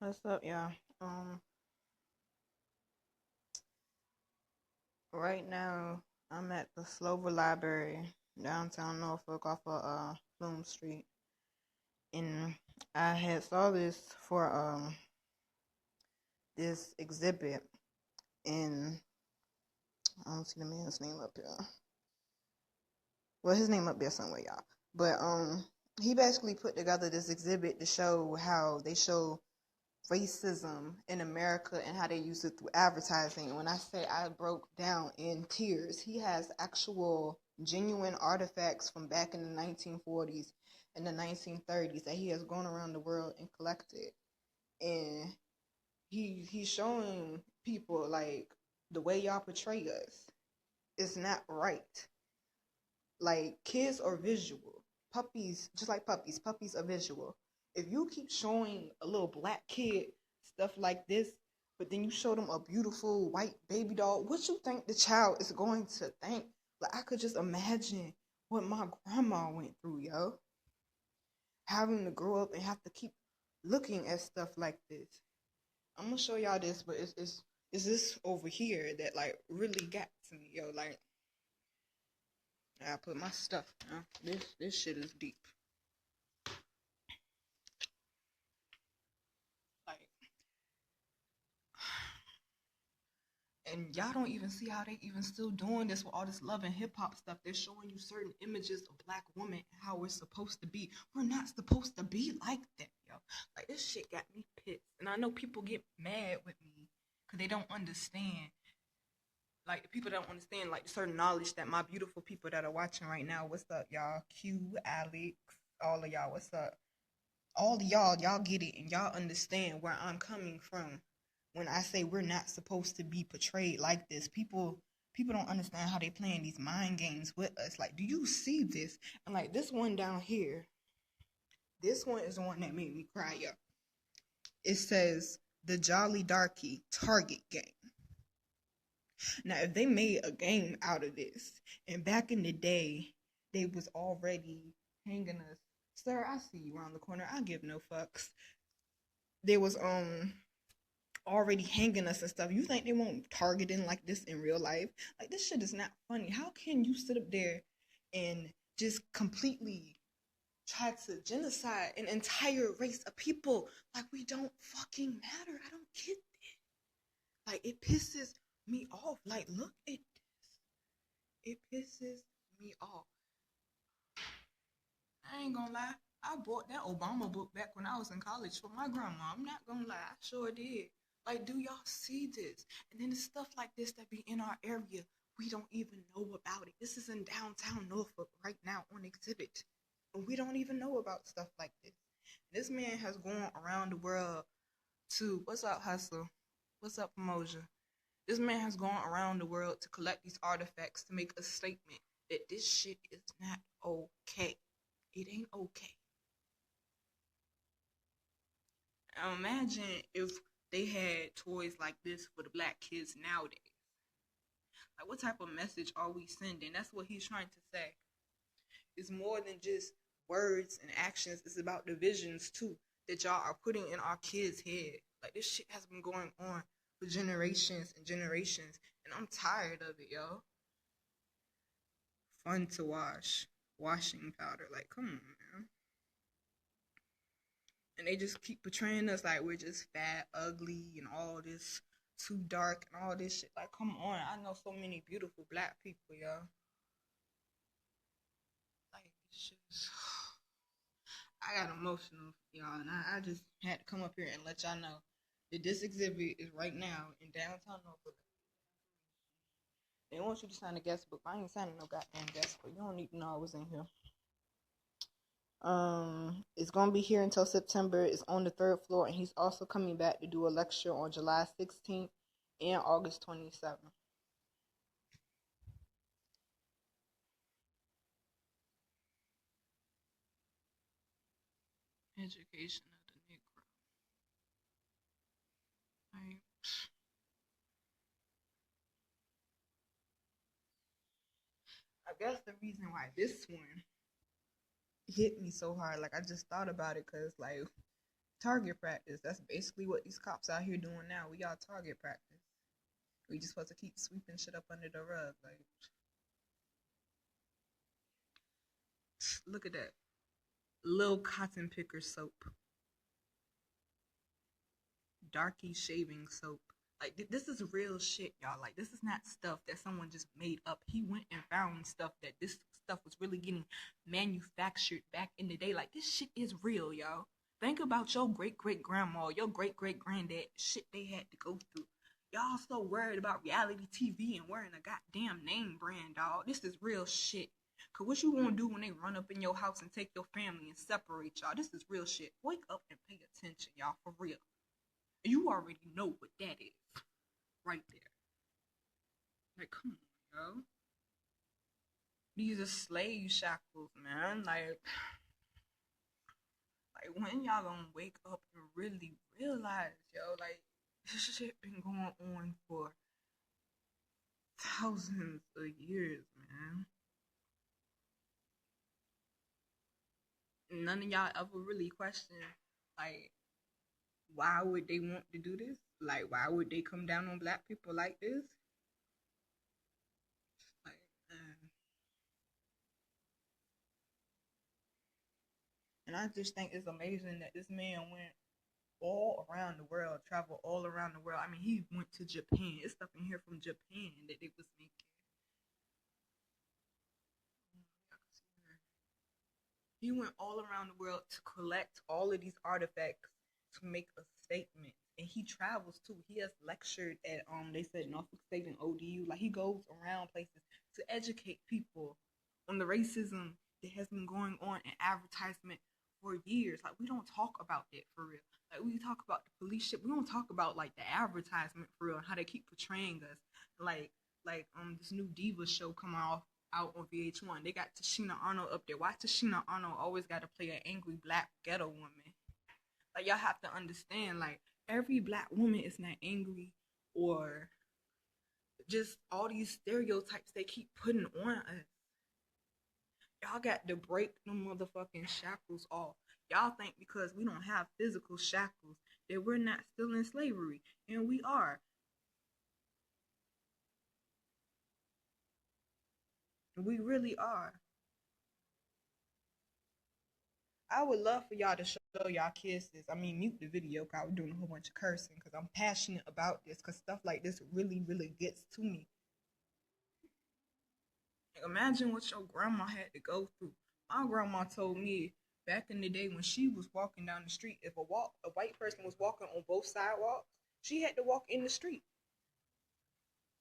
What's up, y'all? Um, right now I'm at the Slover Library downtown Norfolk off of Plume Street, and I had saw this for this exhibit, and I don't see the man's name up here. Well, his name up there somewhere, y'all. But he basically put together this exhibit to show how they show racism in America and how they use it through advertising. And when I say I broke down in tears, he has actual genuine artifacts from back in the 1940s and the 1930s that he has gone around the world and collected. And he's showing people like the way y'all portray us is not right. Like kids are visual. Puppies, just like puppies are visual. If you keep showing a little black kid stuff like this, but then you show them a beautiful white baby doll, what you think the child is going to think? Like I could just imagine what my grandma went through, yo. Having to grow up and have to keep looking at stuff like this. I'm gonna show y'all this, but it's this over here that like really got to me, yo. Like I put my stuff down. This shit is deep. Like, and y'all don't even see how they even still doing this with all this love and hip hop stuff. They're showing you certain images of black women and how we're supposed to be. We're not supposed to be like that, yo. Like this shit got me pissed, and I know people get mad with me because they don't understand. Like the people don't understand like certain knowledge that my beautiful people that are watching right now. What's up, y'all? Q, Alex, all of y'all. What's up? All of y'all get it and y'all understand where I'm coming from when I say we're not supposed to be portrayed like this. People don't understand how they playing these mind games with us. Like, do you see this? And like this one down here, this one is the one that made me cry up. It says the Jolly Darky Target Game. Now, if they made a game out of this, and back in the day, they was already hanging us. Sir, I see you around the corner. I give no fucks. They was already hanging us and stuff. You think they won't targeting like this in real life? Like this shit is not funny. How can you sit up there and just completely try to genocide an entire race of people? Like we don't fucking matter. I don't get it. Like it pisses me off. Like look at this. It pisses me off. I ain't gonna lie. I bought that Obama book back when I was in college for my grandma. I'm not gonna lie. I sure did. Like, do y'all see this? And then the stuff like this that be in our area, we don't even know about it. This is in downtown Norfolk right now on exhibit. And we don't even know about stuff like this. This man has gone around the world to, what's up, Hustle? What's up, Pomoja? This man has gone around the world to collect these artifacts to make a statement that this shit is not okay. It ain't okay. Now imagine if they had toys like this for the black kids nowadays. Like, what type of message are we sending? That's what he's trying to say. It's more than just words and actions. It's about the visions, too, that y'all are putting in our kids' head. Like, this shit has been going on for generations and generations, and I'm tired of it, yo. Fun to wash. Washing powder. Like, come on, man. And they just keep portraying us like we're just fat, ugly, and all this too dark and all this shit. Like, come on. I know so many beautiful black people, yo. Like, it's just... I got emotional, y'all, and I just had to come up here and let y'all know that this exhibit is right now in downtown Norfolk. They want you to sign a guest book. I ain't signing no goddamn guest book. You don't need to know I was in here. It's gonna be here until September. It's on the 3rd floor, and he's also coming back to do a lecture on July 16th and August 27th. Education of the Negro. Right. I guess the reason why this one hit me so hard, like I just thought about it, cause like Target practice. That's basically what these cops out here doing now. We got target practice. We just supposed to keep sweeping shit up under the rug. Like, look at that. Lil Cotton Picker soap. Darky shaving soap. Like, this is real shit, y'all. Like, this is not stuff that someone just made up. He went and found stuff that this stuff was really getting manufactured back in the day. Like, this shit is real, y'all. Think about your great-great-grandma, your great-great-granddad, shit they had to go through. Y'all so worried about reality TV and wearing a goddamn name brand, dog. This is real shit. Cause what you gonna do when they run up in your house and take your family and separate y'all? This is real shit. Wake up and pay attention, y'all, for real. You already know what that is. Right there. Like, come on, yo. These are slave shackles, man. Like when y'all gonna wake up and really realize, yo, like, this shit been going on for thousands of years, man. None of y'all ever really question, like, why would they want to do this? Like, why would they come down on black people like this? Like, and I just think it's amazing that this man went all around the world, traveled all around the world. I mean, he went to Japan. It's stuff in here from Japan that they was making. He went all around the world to collect all of these artifacts to make a statement. And he travels too. He has lectured at they said Norfolk State and ODU. Like, he goes around places to educate people on the racism that has been going on in advertisement for years. Like, we don't talk about that for real. Like, we talk about the police shit. We don't talk about like the advertisement for real and how they keep portraying us. Like this new Diva show coming out on VH1. They got Tashina Arnold up there. Why Tashina Arnold always got to play an angry black ghetto woman? Like, y'all have to understand, like, every black woman is not angry, or just all these stereotypes they keep putting on us. Y'all got to break them motherfucking shackles off. Y'all think because we don't have physical shackles that we're not still in slavery, and we are. We really are. I would love for y'all to show y'all kids this. I mean, mute the video because I was doing a whole bunch of cursing because I'm passionate about this, because stuff like this really, really gets to me. Like, imagine what your grandma had to go through. My grandma told me back in the day when she was walking down the street, if a white person was walking on both sidewalks, she had to walk in the street.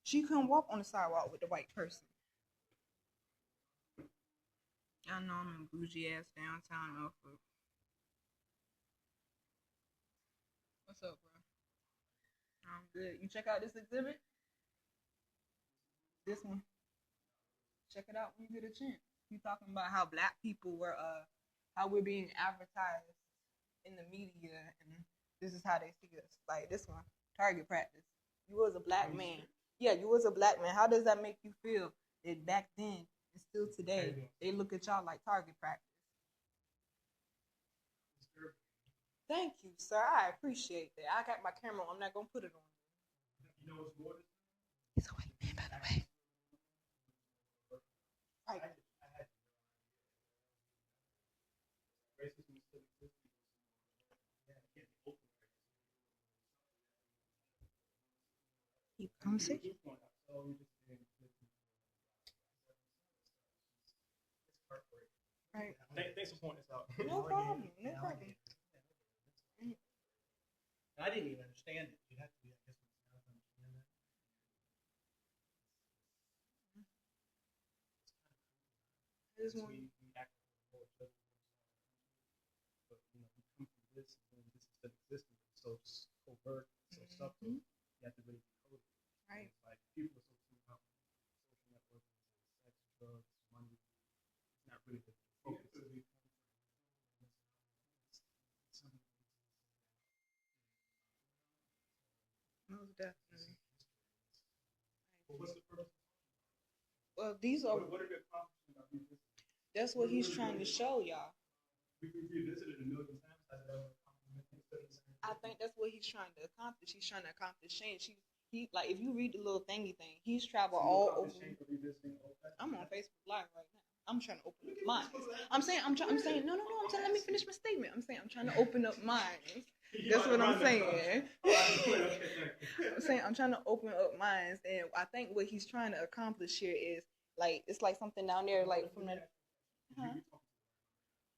She couldn't walk on the sidewalk with the white person. Y'all know I'm in bougie ass downtown Norfolk. What's up, bro? I'm good. You check out this exhibit? This one. Check it out when you get a chance. He's talking about how black people were, how we're being advertised in the media, and this is how they see us. Like this one, target practice. You was a black man. Yeah, you was a black man. How does that make you feel that back then and still today, they look at y'all like target practice? Thank you, sir. I appreciate that. I got my camera on. I'm not going to put it on. You know what's more? He's a white man, by the way. Right. Keep conversation. Right. Thanks for pointing this out. No problem. No problem. I didn't even understand it. You have to be, I guess, understand that. I just want we act for each other, but we come from this, and this is still existing. So it's covert, so subtle. You have to really decode it. Right. It's like people are so tuned out social networks, sex, drugs, money. It's not really the focus. Most definitely. Well, what's the purpose? Well, these are. What are the accomplishments of these? That's what he's trying to show y'all. We revisited a million times. Has it ever accomplished? I think that's what he's trying to accomplish. He's trying to accomplish change. He like if you read the little thingy thing, he's traveled all over. I'm on Facebook Live right now. I'm trying to open up minds. I'm saying no. I'm saying let me finish my statement. I'm trying to open up minds. That's what I'm saying. I'm saying I'm trying to open up minds, and I think what he's trying to accomplish here is like it's like something down there, like from the.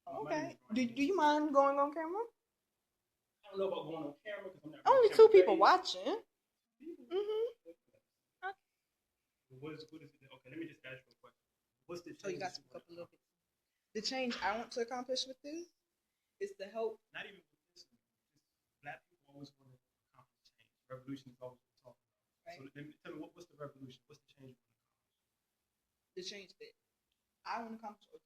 Okay. Do you mind going on camera? I don't know about going on camera because I'm not. Only two people watching. What is it? Okay, let me just ask you a question. What's the change? So you got to pick up a little bit. The change I want to accomplish with this is to help. Not even with this. Just black people always want to accomplish change. Revolution is always talking about. Right. So tell me what's the revolution? What's the change you want to accomplish? The change that I want to accomplish.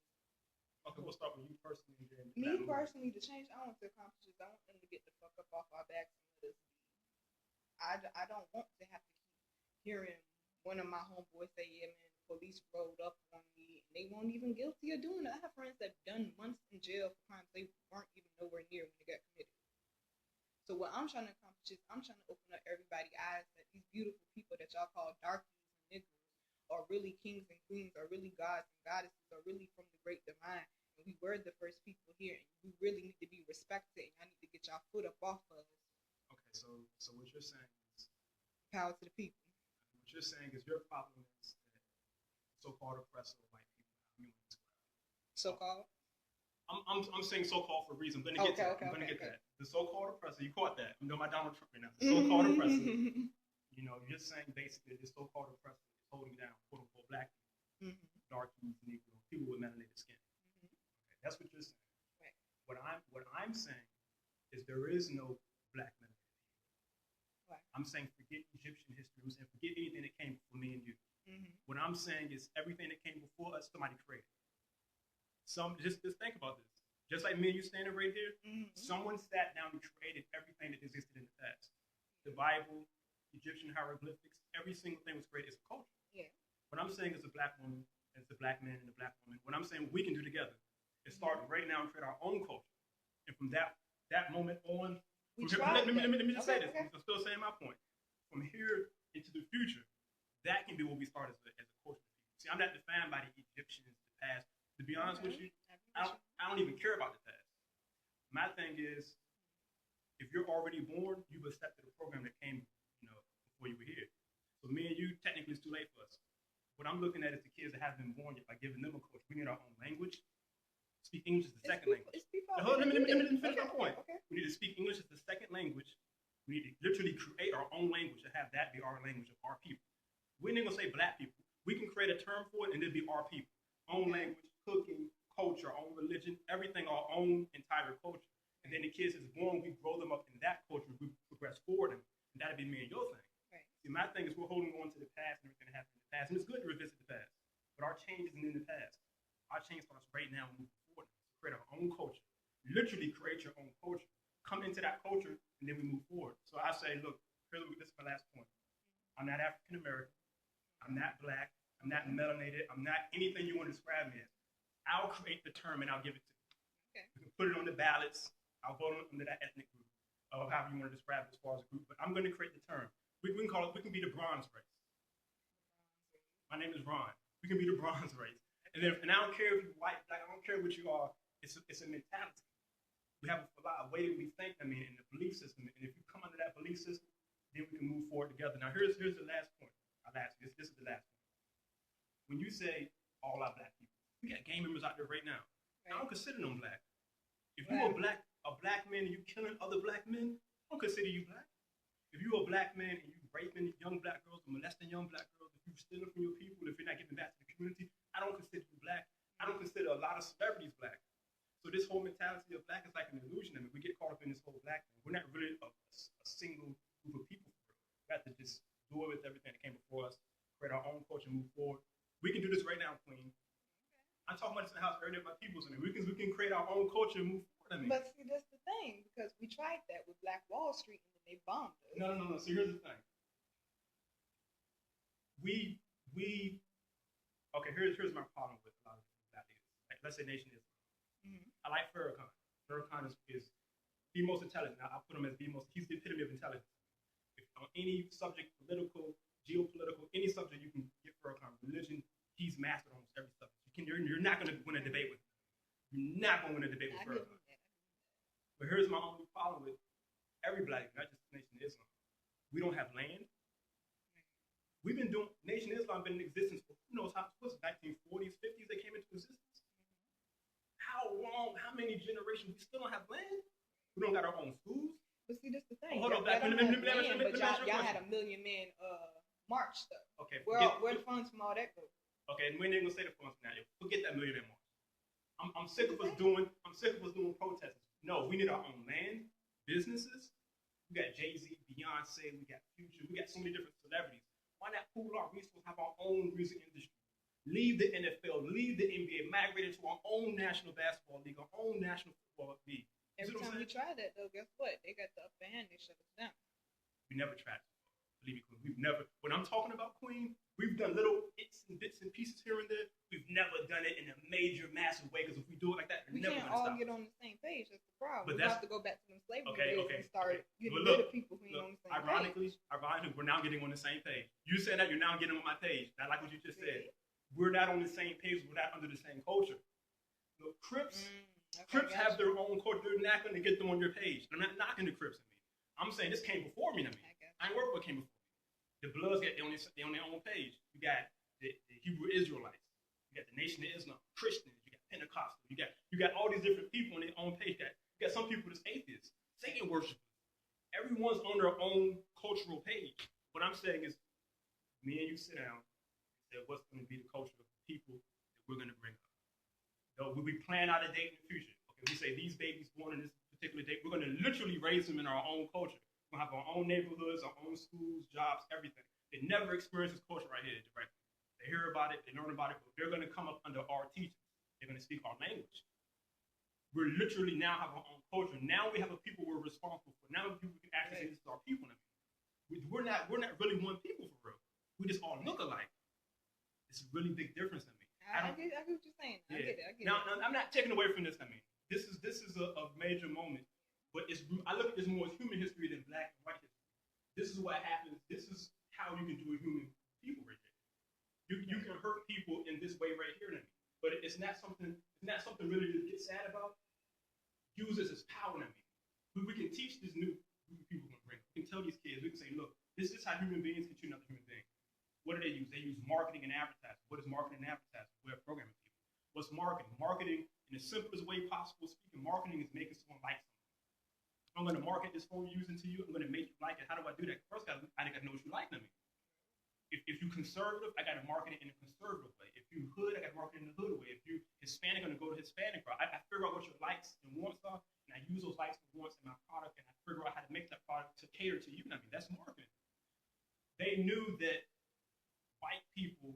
Okay, we'll start with you personally. Me personally, the change I want to accomplish is I want them to get the fuck up off our backs and let us be. I don't want to have to keep hearing one of my homeboys say, yeah, man, the police rolled up on me, and they weren't even guilty of doing it. I have friends that have done months in jail for crimes they weren't even nowhere near when they got committed. So what I'm trying to accomplish is I'm trying to open up everybody's eyes that these beautiful people that y'all call darkies and niggas are really kings and queens, are really gods and goddesses, are really from the great divine. And we were the first people here, and we really need to be respected, and y'all need to get y'all foot up off of us. Okay, so what you're saying is power to the people. What you're saying is your problem is that so-called oppressor white people have you describe. So-called? I'm saying so-called for a reason. I'm gonna get to that. The so-called oppressor, you caught that. You know my Donald Trump right now. The so-called oppressor. You know, you're saying basically this so-called oppressor is holding down quote unquote black people, darkies, Negro, people with melanated skin. Okay, that's what you're saying. Right. What I'm saying is there is no black melanated. I'm saying forget Egyptian history. I'm saying forget anything that came before me and you. What I'm saying is everything that came before us, somebody created. Just think about this. Just like me and you standing right here, someone sat down and created everything that existed in the past. The Bible, Egyptian hieroglyphics, every single thing was created as a culture. Yeah. What I'm saying is a black woman, as a black man and a black woman, what I'm saying we can do together is start right now and create our own culture. And from that moment on, let me just say this. I'm still saying my point. From here into the future, that can be what we start as a culture. See, I'm not defined by the Egyptians, the past. To be honest with you, I don't even care about the past. My thing is, if you're already born, you've accepted a program that came, before you were here. So me and you, technically, it's too late for us. What I'm looking at is the kids that haven't been born yet by giving them a culture. We need our own language. Speak English as the second language. Let me finish my point. Okay. We need to speak English as the second language. We need to literally create our own language and have that be our language of our people. We ain't gonna say black people. We can create a term for it and it'll be our people. Own language, cooking, culture, own religion, everything, our own entire culture. And then the kids is born, we grow them up in that culture, we progress forward, and that'll be me and your thing. Right. See, my thing is we're holding on to the past and everything that happened in the past. And it's good to revisit the past. But our change isn't in the past. Our change starts right now and moving forward. Create our own culture. Literally create your own culture. Come into that culture and then we move forward. So I say, look, this is my last point. I'm not African American. I'm not black. I'm not melanated. I'm not anything you want to describe me as. I'll create the term and I'll give it to you. Okay. We can put it on the ballots. I'll vote under that ethnic group, or however you want to describe it as far as a group. But I'm going to create the term. We can call it. We can be the bronze race. My name is Ron. We can be the bronze race. And I don't care if you're white, black. I don't care what you are. It's a mentality. We have a way that we think. In the belief system. And if you come under that belief system, then we can move forward together. Now, here's the last point. I'll ask you. This is the last point. When you say all our black people, we got gang members out there right now. Right. I don't consider them black. If you're a black man and you killing other black men, I don't consider you black. If you're a black man and you raping young black girls or molesting young black girls, if you're stealing from your people, if you're not giving back to the community, I don't consider you black. I don't consider a lot of celebrities black. So this whole mentality of black is like an illusion. We get caught up in this whole black thing. We're not really a single group of people. We have to just do it with everything that came before us, create our own culture, move forward. We can do this right now, Queen. I'm talking about this in the house earlier, my people's in it. We can create our own culture and move forward. But see, that's the thing, because we tried that with Black Wall Street and then they bombed us. No. So here's the thing. Here's my problem with a lot of these ideas. Like, let's say Nation Islam. I like Farrakhan. Farrakhan is the most intelligent. I'll put him as the most. He's the epitome of intelligence. If on any subject, political, geopolitical, any subject you can get for a religion, he's mastered almost every subject. You're not going to win a debate with him. You're not going to win a debate with Virgo. But here's my only problem with every black, not just Nation of Islam. We don't have land. We've been doing, Nation of Islam been in existence for who knows how, what's 1940s, 50s they came into existence. How long, how many generations, we still don't have land? We don't got our own schools. But see, that's the thing. Hold on, but y'all had a million men march stuff. Okay. Where the funds from all that go? Okay, and we ain't gonna say the funds from that. Forget that million man march. I'm sick of us doing protests. No, we need our own land, businesses. We got Jay-Z, Beyonce, we got Future, we got so many different celebrities. Why not pool our resources, have our own music industry? Leave the NFL, leave the NBA, migrate into our own national basketball league, our own national football league. Every time we try that, though, guess what? They got the upper hand, they shut us down. We never tried. Believe me, Queen. We've never, when I'm talking about Queen, we've done little bits and pieces here and there. We've never done it in a major, massive way, because if we do it like that, we can't all get on the same page. That's the problem. But we have to go back to them slavery days and start getting rid of people who ain't on the same ironically, we're now getting on the same page. You said that, you're now getting on my page. I like what you just said. We're not on the same page. We're not under the same culture. Crips have their own culture. They're not going to get them on your page. I'm not knocking the Crips. I'm saying this came before me. I ain't work what came before me. The Bloods get on their own page. You got the Hebrew Israelites. You got the Nation of Islam, Christians. You got Pentecostal. You got all these different people on their own page. You got some people that's atheists, Satan worshipers. Everyone's on their own cultural page. What I'm saying is, me and you sit down and say, what's going to be the culture of the people that we're going to bring up? So we'll be planning out a date in the future. Okay, we say these babies born in this particular date, we're going to literally raise them in our own culture. We're going to have our own neighborhoods, our own schools, jobs, everything. They never experience this culture right here directly. They hear about it, they learn about it, but they're going to come up under our teaching. They're going to speak our language. We're literally now have our own culture. Now we have a people we're responsible for. Now people can actually say this is our people. We're not really one people for real. We just all look alike. It's a really big difference in me. I get what you're saying. Yeah. I get it. Now, I'm not taking away from this. This is a major moment, but I look at this more as human history than black and white history. This is what happens. This is how you can do a human people right there. You can hurt people in this way right here, but it's not something really to get sad about. Use this as power. We can teach this new group of people gonna bring. We can tell these kids. We can say, look, this is how human beings can treat another human being. What do they use? They use marketing and advertising. What is marketing and advertising? We're programming people. What's marketing? Marketing, in the simplest way possible speaking, marketing is making someone like something. If I'm going to market this phone you're using to you, I'm going to make you like it. How do I do that? First, I got to know what you like. If you're conservative, I got to market it in a conservative way. If you're hood, I got to market it in the hood way. If you're Hispanic, I'm going to go to Hispanic route. I figure out what your likes and wants are, and I use those likes and wants in my product, and I figure out how to make that product to cater to you. That's marketing. They knew that white people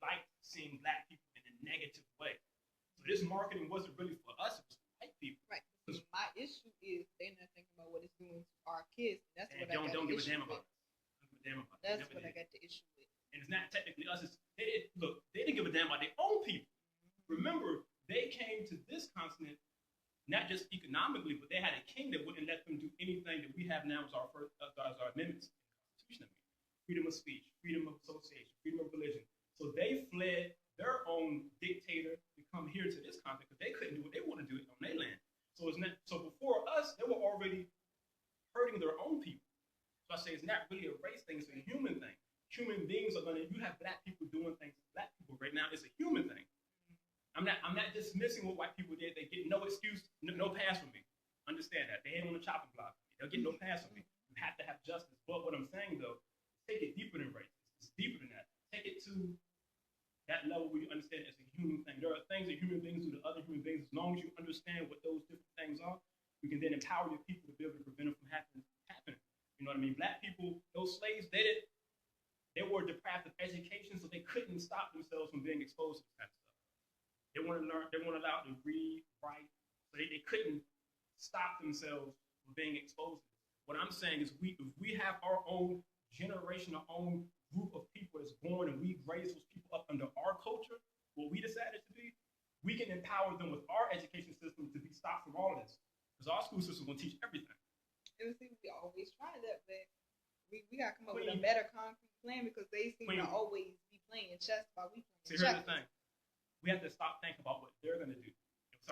like seeing black people in a negative way. So this marketing wasn't really for us, it was for white people. Right. My issue is they're not thinking about what it's doing to our kids. That's what I got don't the give a issue damn about with. That's what I got the issue with. And it's not technically us. They didn't give a damn about their own people. Remember, they came to this continent not just economically, but they had a king that wouldn't let them do anything that we have now as our amendments in the Constitution. Freedom of speech, freedom of association, freedom of religion. So they fled their own dictator to come here to this continent because they couldn't do what they want to do on their land. So before us, they were already hurting their own people. So I say it's not really a race thing, it's a human thing. Human beings are you have black people doing things to black people right now. It's a human thing. I'm not dismissing what white people did. They get no excuse, no pass from me. Understand that. They ain't on the chopping block. They'll get no pass from me. You have to have justice. But what I'm saying though, take it deeper than race. It's deeper than that. Take it to that level where you understand it's a human thing. There are things that human beings do to other human beings. As long as you understand what those different things are, you can then empower your people to be able to prevent it from happening. You know what I mean? Black people, those slaves, they were deprived of education, so they couldn't stop themselves from being exposed to that stuff. They weren't allowed to read, write, so they couldn't stop themselves from being exposed to it. What I'm saying is if we have our own generation, our own group of people that's born and we raise those people up under our culture, what we decided to be, we can empower them with our education system to be stopped from all of this. Because our school system will teach everything. And see, we always try that, but we got to come up with a better concrete plan because they seem to always be playing chess while we playing chess. See, here's the thing. We have to stop thinking about what they're going to do.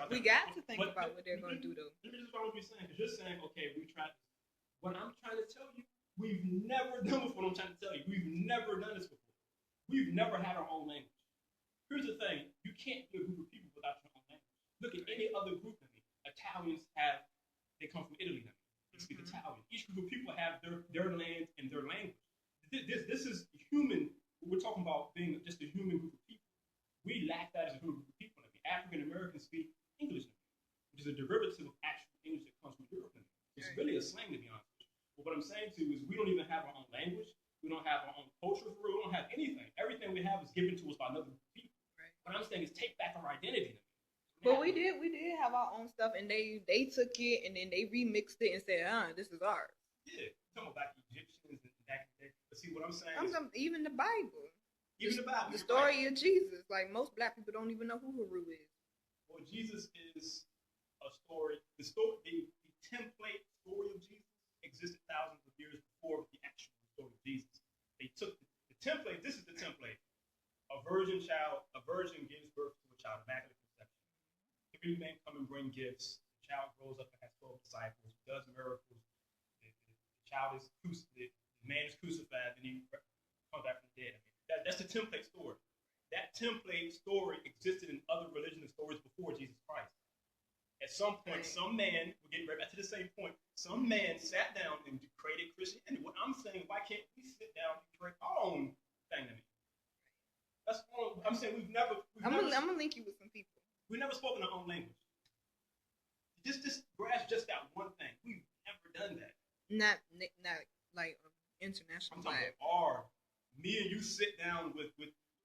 We got to think about what they're going to do, though. Let me just follow what you're saying. Because you're saying, okay, we tried this. What I'm trying to tell you, we've never done before. What I'm trying to tell you, we've never done this before. We've never had our own language. Here's the thing. You can't be a group of people without your own language. Look at any other group in me. Italians they come from Italy now. They speak Italian. Each group of people have their land and their language. This is human. We're talking about being just a human group of people. We lack that as a group of people. African Americans speak English, which is a derivative of actual English that comes from Europe. It's really a slang, to be honest with you. But what I'm saying to you is we don't even have our own language. We don't have our own culture. We don't have anything. Everything we have is given to us by another group of people. Right. What I'm saying is take back our identity. But we did have our own stuff, and they took it and then they remixed it and said, this is ours. Yeah, talking about the Egyptians and back in the day. But see, what I'm saying is even the Bible. Even the Bible. The story of Jesus. Like, most black people don't even know who Haru is. Well, Jesus is a story. The template story of Jesus existed thousands of years before the actual story of Jesus. They took the template. This is the template. A virgin gives birth to a child, immaculate conception. 3 men come and bring gifts. The child grows up and has 12 disciples, does miracles. The man is crucified, and he comes back from the dead. That's the template story. That template story existed in other religious stories before Jesus Christ. At some point, some man, we're getting right back to the same point, some man sat down and created Christianity. What I'm saying, why can't we sit down and create our own thing? That's all I'm saying. I'm gonna link you with some people. We've never spoken our own language. Just grasp just that one thing. We've never done that. Not like international. I'm talking about me and you sit down with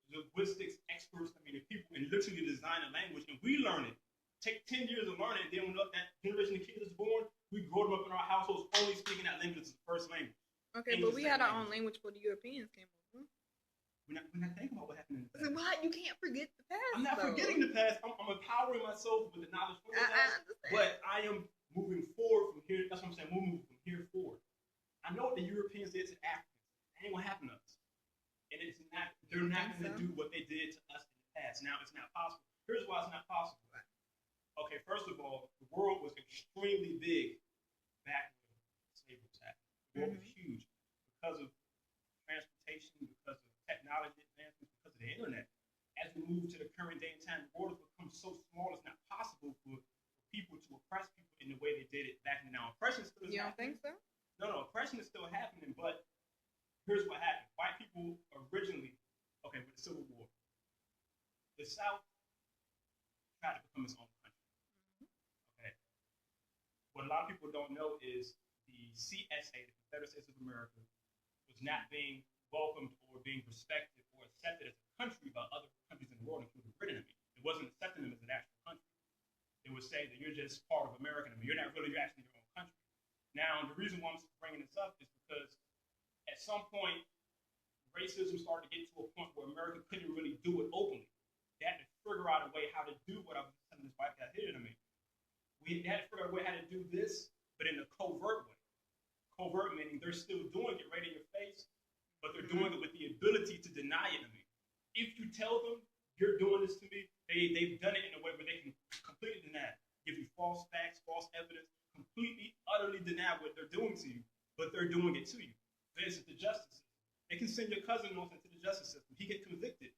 linguistics experts, the people, and literally design a language, and we learn it. Take 10 years of learning, and then when that generation of kids is born, we grow them up in our households only speaking that language as the first language. Okay, English, but we had our own language before the Europeans came over. We're not thinking about what happened in the past. So what? You can't forget the past. I'm not forgetting the past. I'm empowering myself with the knowledge from the past. But I am moving forward from here. That's what I'm saying. Moving from here forward. I know what the Europeans did to Africans. That ain't gonna happen to us. And it's not. They're not going to do what they did to us in the past. Now it's not possible. Here's why it's not possible. Okay, first of all, the world was extremely big back when slavery was happening. The world was huge because of transportation, because of technology advancements, because of the internet. As we move to the current day and time, the world has become so small it's not possible for people to oppress people in the way they did it back then. Now, oppression still is happening. You don't think so? No, oppression is still happening, but here's what happened. White people originally, with the Civil War, the South tried to become its own country. Okay. What a lot of people don't know is the CSA, the Confederate States of America, was not being welcomed or being respected or accepted as a country by other countries in the world, including Britain. It wasn't accepting them as an actual country. They would say that you're just part of America. You're not really, you're actually your own country. Now, the reason why I'm bringing this up is because at some point, racism started to get to a point where America couldn't really do it openly. They had to figure out a way how to do what I was telling this white guy here to me. They had to figure out a way how to do this, but in a covert way. Covert meaning they're still doing it right in your face, but they're doing it with the ability to deny it to me. If you tell them you're doing this to me, they've done it in a way where they can completely deny it, give you false facts, false evidence, completely, utterly deny what they're doing to you, but they're doing it to you. This is the justice system. They can send your cousin off into the justice system. He get convicted.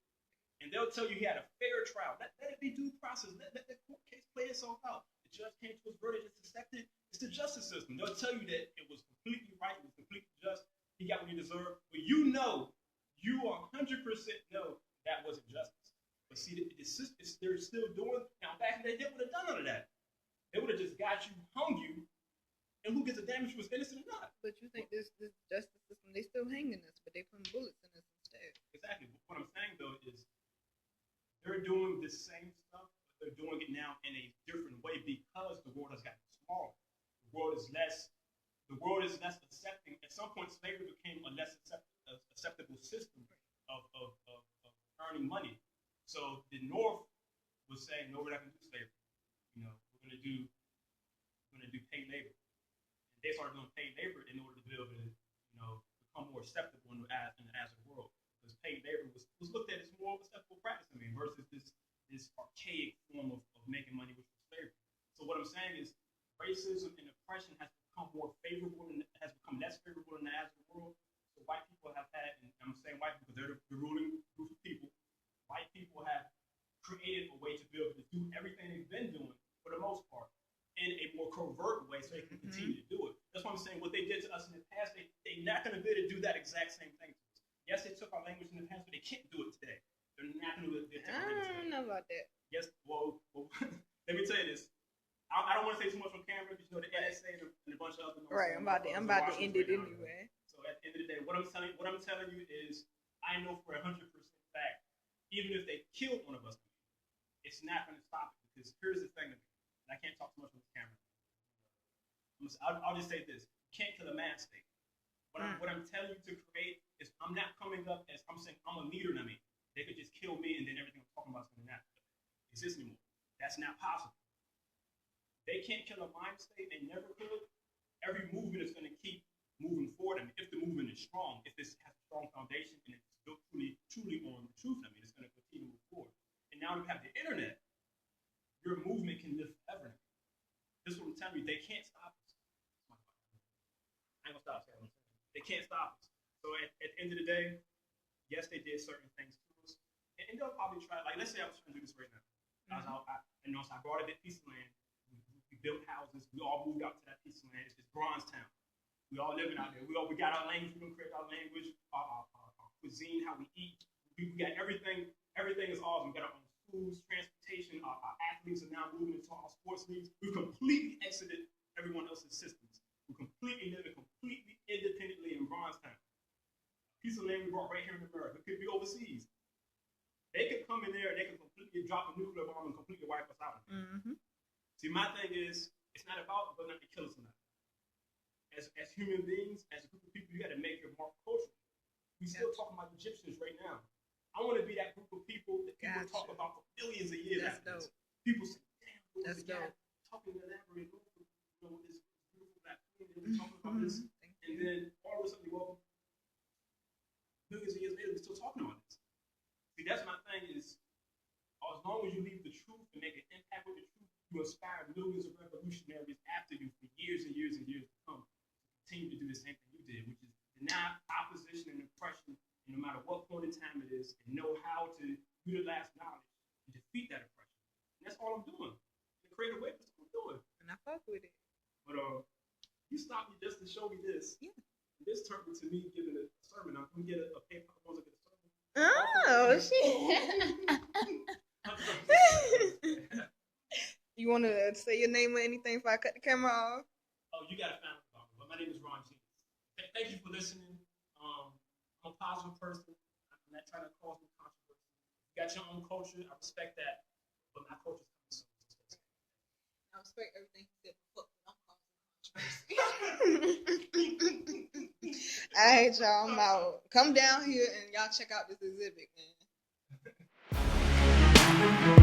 And they'll tell you he had a fair trial. Let it be due process. Let the court case play itself out. The judge came to his verdict, it's accepted. It's the justice system. They'll tell you that it was completely right, it was completely just. He got what he deserved. But you 100% know that wasn't justice. But see, they're still doing. Now, back in the day, they would have done none of that. They would have just got you, hung you, and who gets the damage was innocent or not. But you think this justice system, they still hanging us, but they putting bullets in us instead. Exactly. What I'm saying, though, is they're doing the same stuff, but they're doing it now in a different way because the world has gotten smaller. The world is less accepting. At some point, slavery became a less acceptable system of earning money. So the North was saying, no, we're not going to do slavery. We're going to do going to do paid labor. And they started doing paid labor in order to be able to, become more acceptable in the Aztec world. Because paid labor was looked at as more of a acceptable practice, versus this archaic form of making money, which was slavery. So what I'm saying is, racism and oppression has become more favorable and has become less favorable in the Aztec world. So white people have had, and I'm saying white people because they're the ruling group of people. White people have created a way to be able to do everything they've been doing for the most part in a more covert way, so they can continue to do it. That's why I'm saying what they did to us in the past, they're not going to be able to do that exact same thing to us. Yes, they took our language in the past, but they can't do it today. They're not going to do it today. I don't know about that. Yes, well let me tell you this. I don't want to say too much on camera because the NSA and a bunch of other. Right, I'm about to end it anyway. So at the end of the day, what I'm telling you is, I know for 100% fact, even if they killed one of us, it's not going to stop it. Because here's the thing, and I can't talk too much on this camera. I'll just say this: you can't kill a man state. What I'm telling you to create is, I'm not coming up as I'm saying I'm a leader. They could just kill me and then everything I'm talking about is going to not exist anymore. That's not possible. They can't kill a mind state. They never could. Every movement is going to keep moving forward. If the movement is strong, if this has a strong foundation and it's built truly on the truth, it's going to continue to move forward. And now we have the internet. Your movement can live forever. This is what I'm telling you. They can't stop us. I ain't gonna stop saying what I'm saying. They can't stop us. So at the end of the day, yes, they did certain things to us, and they'll probably try. Like, let's say I was trying to do this right now. So I brought a piece of land. We built houses. We all moved out to that piece of land. It's Bronze Town. We all living out there. We got our language. We don't create our language, our cuisine, how we eat. We got everything. Everything is awesome. We got our own schools, transportation. Our athletes are now moving into our sports leagues. We've completely exited everyone else's systems. We're completely living completely independently in Bronze Town. A piece of land we brought right here in America. It could be overseas. They could come in there and they could completely drop a nuclear bomb and completely wipe us out. See, my thing is, it's not about whether or not they kill us or not. As human beings, as a group of people, you got to make your mark culturally. We still talking about Egyptians right now. I want to be that group of people that people talk about for billions of years. That's dope. People say, damn, that's dope. Talking to elaborate with this beautiful black queen, and talking about this, and then all of a sudden, millions of years later, we're still talking about this. See, that's my thing is, as long as you leave the truth and make an impact with the truth, you inspire millions of revolutionaries after you for years and years and years to come to continue to do the same thing you did, which is deny opposition and oppression, no matter what point in time it is, and know how to utilize knowledge to defeat that oppression. And that's all I'm doing. In a creative way, that's what I'm doing. And I fuck with it. But you stopped me just to show me this. Yeah. And this turned into me giving a sermon. I'm going to get a paper. I'm going to get a sermon. Oh, shit. You want to say your name or anything before I cut the camera off? Oh, you got to find out. But my name is Ron G. Thank you for listening. I'm a positive person. I'm not trying to cause no controversy. You got your own culture. I respect that. But my culture's coming soon. I respect everything you said before. I'm causing controversy. All right, y'all. I'm out. Come down here and y'all check out this exhibit, man.